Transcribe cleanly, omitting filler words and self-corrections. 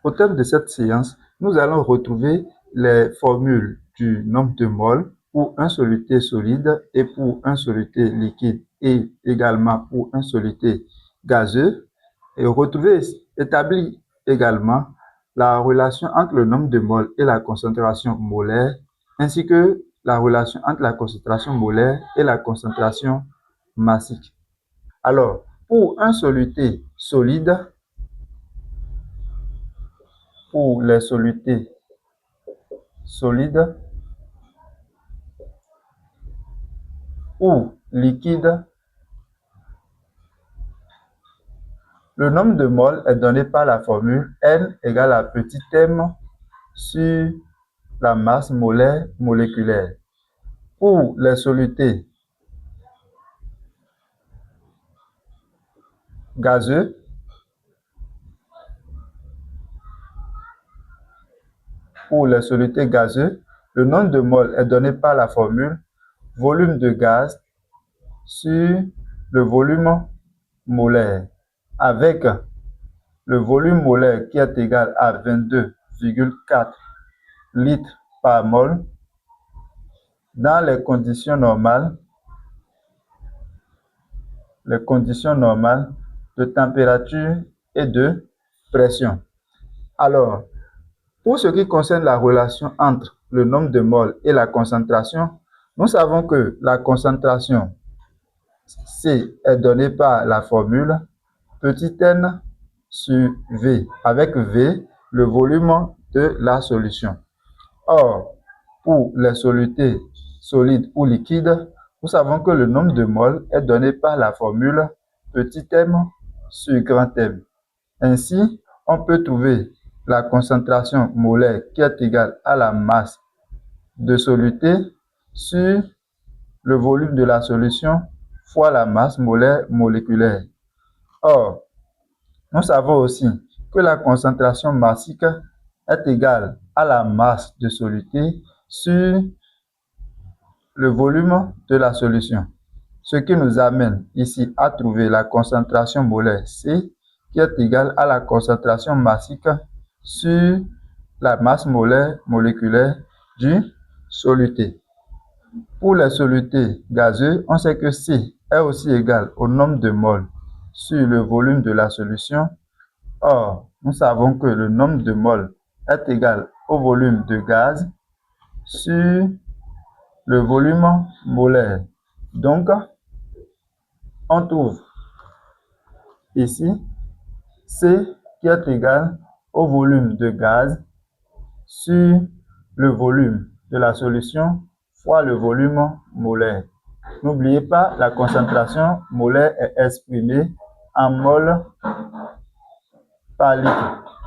Au terme de cette séance, nous allons retrouver les formules du nombre de moles pour un soluté solide et pour un soluté liquide et également pour un soluté gazeux et établir également la relation entre le nombre de moles et la concentration molaire ainsi que la relation entre la concentration molaire et la concentration massique. Alors, pour un soluté solide, pour les solutés solides ou liquides, le nombre de moles est donné par la formule N égale à petit m sur la masse molaire moléculaire. Pour les solutés gazeux, le nombre de moles est donné par la formule volume de gaz sur le volume molaire, avec le volume molaire qui est égal à 22,4 litres par mol dans les conditions normales de température et de pression. Alors, pour ce qui concerne la relation entre le nombre de moles et la concentration, nous savons que la concentration C est donnée par la formule petit n sur V, avec V, le volume de la solution. Or, pour les solutés solides ou liquides, nous savons que le nombre de moles est donné par la formule petit m sur grand M. Ainsi, on peut trouver la concentration molaire qui est égale à la masse de soluté sur le volume de la solution fois la masse molaire moléculaire. Or, nous savons aussi que la concentration massique est égale à la masse de soluté sur le volume de la solution. Ce qui nous amène ici à trouver la concentration molaire C qui est égale à la concentration massique sur la masse molaire moléculaire du soluté. Pour les solutés gazeux, on sait que C est aussi égal au nombre de moles sur le volume de la solution. Or, nous savons que le nombre de moles est égal au volume de gaz sur le volume molaire. Donc, on trouve ici C qui est égal au volume de gaz sur le volume de la solution fois le volume molaire. N'oubliez pas, la concentration molaire est exprimée en mol par litre.